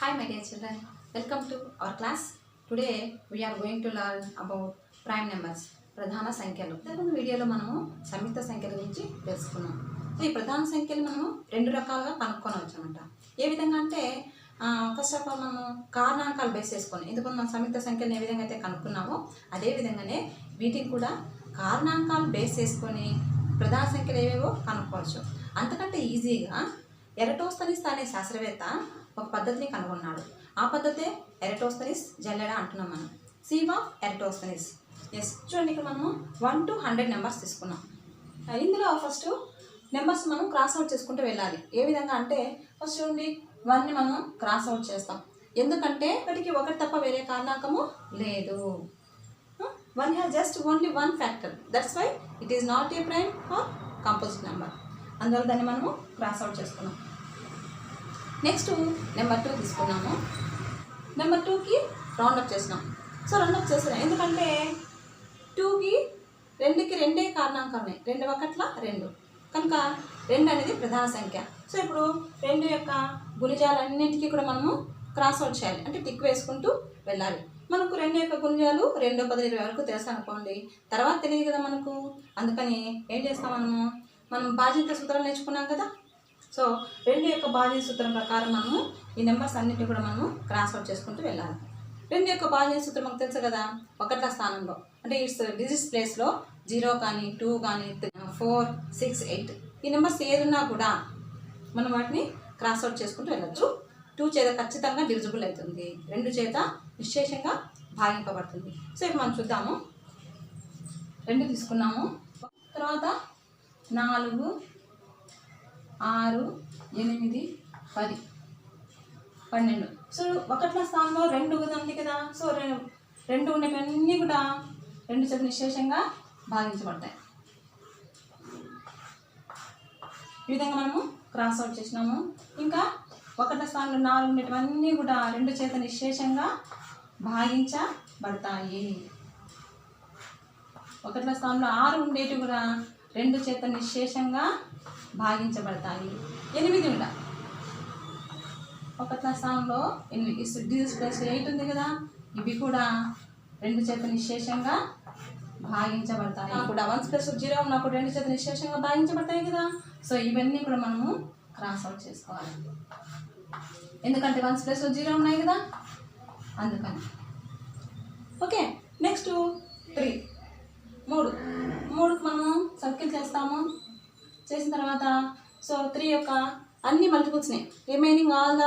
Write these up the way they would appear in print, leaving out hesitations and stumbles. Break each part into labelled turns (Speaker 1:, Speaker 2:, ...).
Speaker 1: Hi my dear children, welcome to our class. Today we are going to learn about prime numbers. ప్రధాన సంఖ్యలు. ఇంతకుముందు వీడియోలో మనము సంయుక్త సంఖ్యల గురించి తెలుసుకున్నాం. సో ఈ ప్రధాన సంఖ్యలు మనము రెండు రకాలుగా కనుక్కోవచ్చు అనమాట. ఏ విధంగా అంటే ఫస్ట్ ఆఫ్ ఆల్ మనము కారణాంకాలు బేస్ చేసుకొని, ఎందుకంటే మనం సంయుక్త సంఖ్యలను ఏ విధంగా అయితే కనుక్కున్నామో అదే విధంగానే వీటిని కూడా కారణాంకాలు బేస్ చేసుకొని ప్రధాన సంఖ్యలు ఏవేవో కనుక్కోవచ్చు. అంతకంటే ఈజీగా ఎరటోస్తనీస్ అనే శాస్త్రవేత్త ఒక పద్ధతిని కనుగొన్నాడు. ఆ పద్ధతే ఎరటోస్తనీస్ జల్లెడా అంటున్నాం మనం. Sieve of Eratosthenes. ఎస్, చూడండి ఇక్కడ మనము 1 to 100 నెంబర్స్ తీసుకున్నాం. ఇందులో ఫస్ట్ నెంబర్స్ మనం క్రాస్ అవుట్ చేసుకుంటూ వెళ్ళాలి. ఏ విధంగా అంటే ఫస్ట్ చూడండి 1ని మనం క్రాస్ అవుట్ చేస్తాం. ఎందుకంటే వాటికి ఒకటి తప్ప వేరే కారణాంకము లేదు. 1 has just only one factor. That's why it is not a prime or composite number. అందువల్ల దాన్ని మనము క్రాస్ అవుట్ చేసుకున్నాం. నెక్స్ట్ నెంబర్ 2 తీసుకున్నాము. నెంబర్ 2కి రౌండప్ చేసినాం. సో రౌండప్ చేస్తున్నాం ఎందుకంటే 2కి 2కి రెండే కారణాంకాలు ఉన్నాయి. 2 ఒకట్ల 2 కనుక 2 అనేది ప్రధాన సంఖ్య. సో ఇప్పుడు 2 యొక్క గుణిజాలన్నింటికి కూడా మనము క్రాస్ అవుట్ చేయాలి, అంటే టిక్ వేసుకుంటూ వెళ్ళాలి. మనకు 2 యొక్క గుణిజాలు 2, 10, 20 వరకు తెలుసు అనుకోండి, తర్వాత తెలియదు కదా మనకు. అందుకని ఏం చేస్తాం మనం బాధ్యత సూత్రాలు నేర్చుకున్నాం కదా. సో 2 యొక్క బాధ్యత సూత్రం ప్రకారం మనము ఈ నెంబర్స్ అన్నింటినీ కూడా మనము క్రాస్ అవుట్ చేసుకుంటూ వెళ్ళాలి. 2 యొక్క బాధ్యత సూత్రం మనకు తెలుసు కదా, ఒకట్ల స్థానంలో అంటే ఇట్స్ డిజిట్స్ ప్లేస్లో 0 కానీ 2 కానీ 4, 6, 8 ఈ నెంబర్స్ ఏదున్నా కూడా మనం వాటిని క్రాస్ అవుట్ చేసుకుంటూ వెళ్ళచ్చు. 2 చేత ఖచ్చితంగా డివిజిబుల్ అవుతుంది, 2 చేత నిశ్శేషంగా భాగింపబడుతుంది. సో ఇప్పుడు మనం చూద్దాము. 2 తీసుకున్నాము, తర్వాత 4, 6, 8, 10, 12. సో ఒకట్ల స్థానంలో 2 ఉంది కదా. సో 2 ఉన్నవన్నీ కూడా 2 చేత నిశ్శేషంగా భాగించబడతాయి. ఈ విధంగా మనము క్రాస్ అవుట్ చేసినాము. ఇంకా ఒకట్ల స్థానంలో 4 ఉన్నవన్నీ కూడా 2 చేత నిశ్శేషంగా భాగించబడతాయి. ఒకట్ల స్థానంలో 6 ఉండేవి కూడా 2 చేత నిశ్శేషంగా భాగించబడతాయి. 8 కూడా ఒకట్ల స్థానంలో 8 డిజిట్స్ ప్లస్ 8 ఉంది కదా, ఇవి కూడా 2 చేత నిశ్శేషంగా భాగించబడతాయి. కూడా 1 + 0 ఉన్నప్పుడు 2 చేత నిశ్శేషంగా భాగించబడతాయి కదా. సో ఇవన్నీ కూడా మనము క్రాస్ అవుట్ చేసుకోవాలి, ఎందుకంటే 1 + 0 ఉన్నాయి కదా, అందుకని. ఓకే, నెక్స్ట్ 3కి మనము సర్కిల్ చేస్తాము. చేసిన తర్వాత సో 3 యొక్క అన్ని మల్టిపుల్స్ని, remaining all the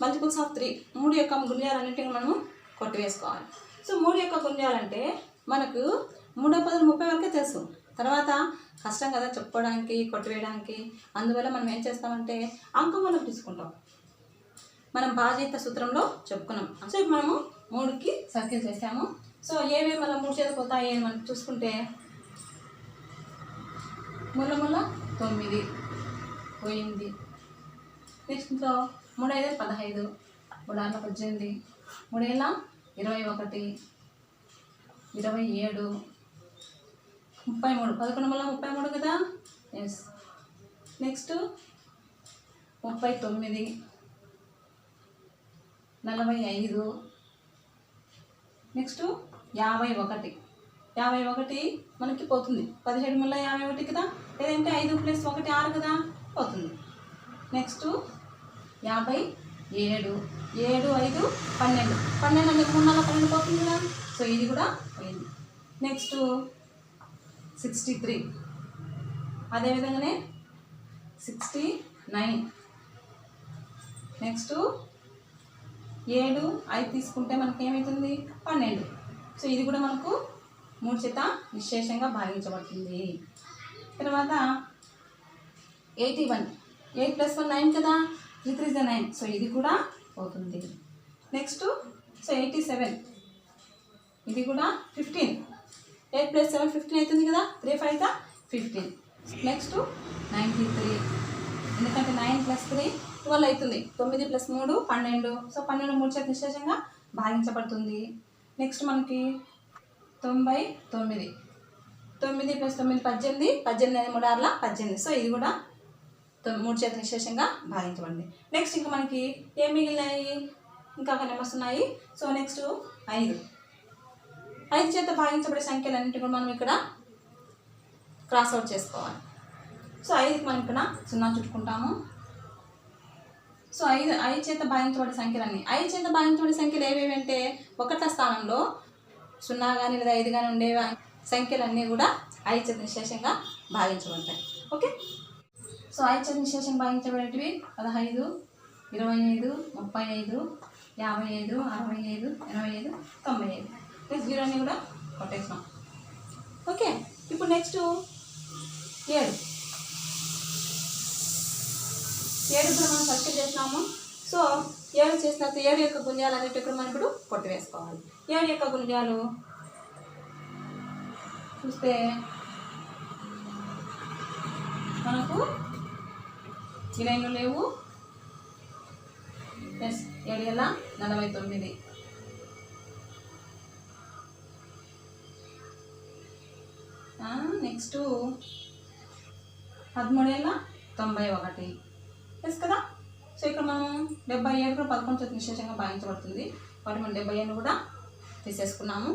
Speaker 1: multiples of 3 యొక్క గుణ్యాలన్నింటినీ మనము కొట్టివేసుకోవాలి. సో 3 యొక్క గుణ్యాలంటే మనకు 3 × 10 = 30 వరకే తెలుసు. తర్వాత కష్టం కదా చెప్పుకోవడానికి, కొట్టివేయడానికి. అందువల్ల మనం ఏం చేస్తామంటే అంకములను తీసుకుంటాం. మనం బాధ్యత సూత్రంలో చెప్పుకున్నాం. సో ఇప్పుడు మనము 3కి సర్కిల్ చేసాము. సో ఏమేమి మళ్ళీ 3 చేత పోతాయి అని మనం చూసుకుంటే 3 9 పోయింది. నెక్స్ట్ ఇంట్లో 3 × 5 = 15, 3 × 6 = 18, 3 × 21, 27, 33, 11 × 33 కదా. ఎస్, నెక్స్ట్ 39, 45, నెక్స్ట్ 51 మనకి పోతుంది. 17 × 51 కదా, లేదంటే 5 + 1 6 కదా, పోతుంది. నెక్స్ట్ 57, 7, 5, 12, 12 అంటే 3 × 12 పోతుంది కదా. సో ఇది కూడా పోయింది. నెక్స్ట్ 63, అదేవిధంగానే 69, నెక్స్ట్ 7, 5 తీసుకుంటే మనకి ఏమవుతుంది 12. సో ఇది కూడా మనకు 3 చేత నిశ్శేషంగా భాగించబడుతుంది. తర్వాత 81, 8 + 1 9 కదా, 3 × 3 = 9. సో ఇది కూడా పోతుంది. నెక్స్ట్ సో 87, ఇది కూడా 15, 8 + 7 15 అవుతుంది కదా, 3 × 5 = 15. నెక్స్ట్ 93, ఎందుకంటే 9 + 3 12 అవుతుంది. 9 + 3 12. సో 12 3 చేత నిశ్శేషంగా భాగించబడుతుంది. నెక్స్ట్ మనకి 99, 9 + 9 18, 18 3 6 = 18. సో ఇది కూడా 3 చేత నిశ్శేషంగా భాగించబడింది. నెక్స్ట్ ఇంకా మనకి ఏం మిగిలినాయి ఇంకా ఒక నెంబర్స్ ఉన్నాయి. So next 5. 5 చేత భాగించబడే సంఖ్యలన్నింటి కూడా మనం ఇక్కడ క్రాస్ అవుట్ చేసుకోవాలి. సో 5కి మనం ఇక్కడ 0 చుట్టుకుంటాము. సో 5 చేత భాగించబడే సంఖ్యలన్నీ 5 చేత భాగించబడే సంఖ్యలు ఏవేవి అంటే 1వ స్థానంలో 0 కానీ లేదా 5 కానీ ఉండే సంఖ్యలన్నీ కూడా 5 చేత నిశేషంగా భాగించబడతాయి. ఓకే. సో 5 చేత నిశేషంగా భాగించబడేటివి 15, 25, 35, 55, 65, 85, 95. నెక్స్ట్ 0 అన్నీ కూడా కొట్టేసాం. ఓకే. ఇప్పుడు నెక్స్ట్ 7 కూడా మనం సర్కిల్ చేసినాము. సో 7 చేసిన తర్వాత 7 యొక్క గుణ్యాలు అనేవి ఇక్కడ మనం ఇప్పుడు కొట్టివేసుకోవాలి. 7 యొక్క గుణ్యాలు చూస్తే మనకు ఈ లైన్లు లేవు. ప్లస్ 7 ఎలా 49. నెక్స్ట్ 13 ఎలా 91. ఎస్ కదా. సో ఇక్కడ మనం 77 కూడా 11 చేత నిశేషంగా భాగించబడుతుంది. వాటి మనం 77 కూడా తీసేసుకున్నాము.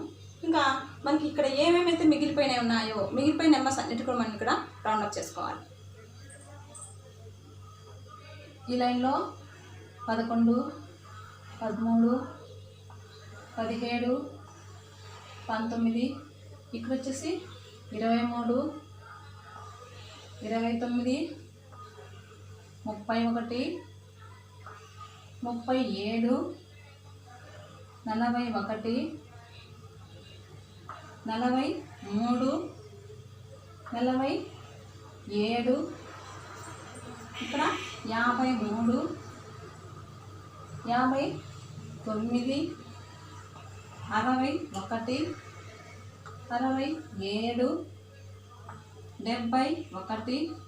Speaker 1: ఇంకా మనకి ఇక్కడ ఏమేమైతే మిగిలిపోయినాయి ఉన్నాయో మిగిలిపోయిన నెంబర్స్ అన్నిటి కూడా మనం ఇక్కడ రౌండప్ చేసుకోవాలి. ఈ లైన్లో 11, 13, 17, 19, ఇక్కడ వచ్చేసి 23, 29, 31, 37, 41, 43, 47, ఇక్కడ 53, 59, 61,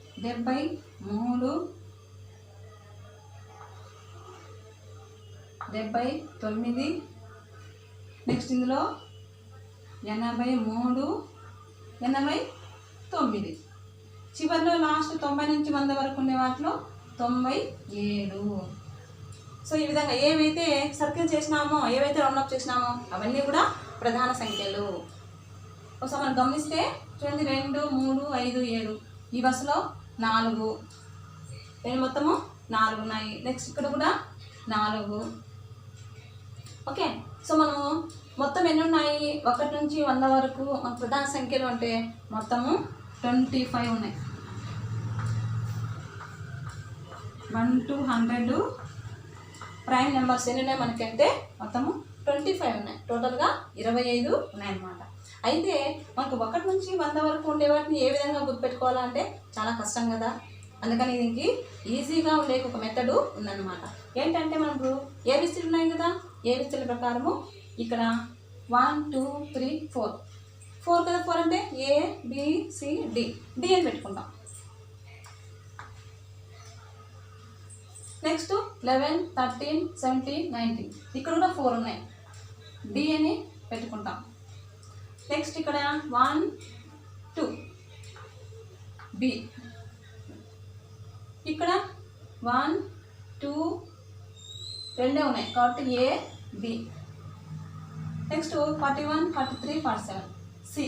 Speaker 1: 67, 71, 73, 79. నెక్స్ట్ ఇందులో 83, 89. చివరిలో లాస్ట్ 90 నుంచి 100 వరకు ఉండే వాటిలో 97. సో ఈ విధంగా ఏవైతే సర్కిల్ చేసినామో ఏవైతే రౌండప్ చేసినామో అవన్నీ కూడా ప్రధాన సంఖ్యలు. ఒకసారి మనం గమనిస్తే చూడండి 2, 3, 5, 7 ఈ వరుసలో 4 మొత్తము 4 ఉన్నాయి. నెక్స్ట్ ఇక్కడ కూడా 4. ఓకే. సో మనము మొత్తం ఎన్ని ఉన్నాయి 1 నుంచి 100 వరకు మన ప్రధాన సంఖ్యలు అంటే మొత్తము 25 ఉన్నాయి. 1 to 100 ప్రైమ్ నెంబర్స్ ఎన్ని ఉన్నాయి మనకంటే మొత్తము 25 ఉన్నాయి. టోటల్గా 25 ఉన్నాయన్నమాట. అయితే మనకు 1 నుంచి 100 వరకు ఉండే వాటిని ఏ విధంగా గుర్తుపెట్టుకోవాలంటే చాలా కష్టం కదా. అందుకని దీనికి ఈజీగా ఉండే ఒక మెథడు ఉందన్నమాట. ఏంటంటే మనకు ఏబిసిలు ఉన్నాయి కదా. ఏబిసిల ప్రకారము ఇక్కడ 1 2 3 4 కదా. 4 అంటే ABCD డి అని పెట్టుకుంటాం. నెక్స్ట్ 11 13 17 19 ఇక్కడ కూడా 4 ఉన్నాయి. డి అని పెట్టుకుంటాం. నెక్స్ట్ ఇక్కడ 1 2 బి ఇక్కడ 1 2 రెండే ఉన్నాయి కాబట్టి AB. Next 41 43 47 C.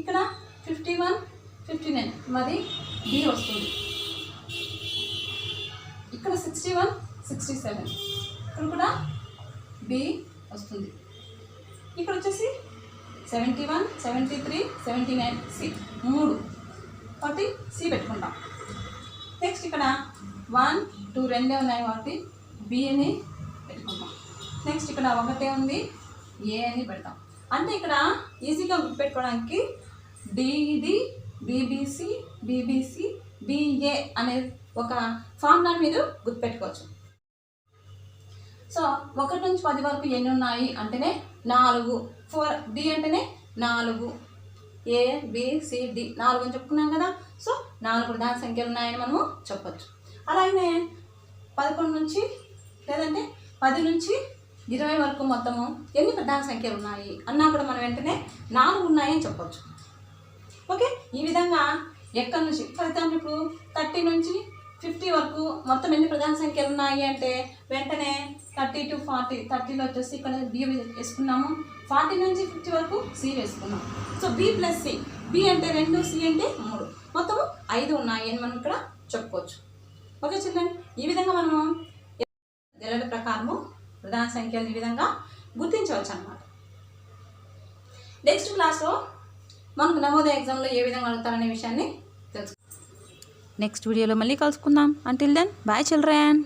Speaker 1: ఇక్కడ 51 59 మరి డి వస్తుంది. ఇక్కడ 61 67 ఇక్కడ కూడా బి వస్తుంది. ఇక్కడ వచ్చేసి 71 73 79 సి 3 కాబట్టి సి పెట్టుకుంటాం. నెక్స్ట్ ఇక్కడ 1 2 రెండే ఉన్నాయి కాబట్టి బి అని పెట్టుకుంటాం. నెక్స్ట్ ఇక్కడ 1 ఉంది ఏ అని పెడతాం. అంటే ఇక్కడ ఈజీగా గుర్తుపెట్టుకోవడానికి డిడి బీబీసీ బీబీసీ బిఏ అనే ఒక ఫార్ములాని మీరు గుర్తుపెట్టుకోవచ్చు. సో 1 నుంచి 10 వరకు ఎన్ని ఉన్నాయి అంటేనే 4. 4 డి అంటేనే 4. ABCD 4 అని చెప్పుకున్నాం కదా. సో 4 ప్రధాన సంఖ్యలు ఉన్నాయని మనము చెప్పచ్చు. అలాగే 11 నుంచి లేదంటే 10 నుంచి 20 వరకు మొత్తము ఎన్ని ప్రధాన సంఖ్యలు ఉన్నాయి అన్నా కూడా మనం వెంటనే 4 ఉన్నాయని చెప్పచ్చు. ఓకే. ఈ విధంగా ఎక్కడి నుంచి ఫర్ ఎగ్జాంపుల్ ఇప్పుడు 30 నుంచి 50 వరకు మొత్తం ఎన్ని ప్రధాన సంఖ్యలు ఉన్నాయి అంటే వెంటనే 30 to 40, 30లో వచ్చేసి ఇక్కడ బి వేసుకున్నాము, 40 నుంచి 50 వరకు సి వేసుకున్నాం. So b plus c, b అంటే 2, సి అంటే 3, మొత్తము 5 ఉన్నాయి అని మనం ఇక్కడ చెప్పుకోవచ్చు. ఓకే చిల్డ్రన్, ఈ విధంగా మనము గెలల ప్రకారము ప్రధాన సంఖ్యలు ఈ విధంగా గుర్తించవచ్చు అన్నమాట. నెక్స్ట్ క్లాస్లో మనకు నవోదయ ఎగ్జామ్లో ఏ విధంగా అడుగుతారనే విషయాన్ని తెలుసు. నెక్స్ట్ వీడియోలో మళ్ళీ కలుసుకుందాం. Until then bye children.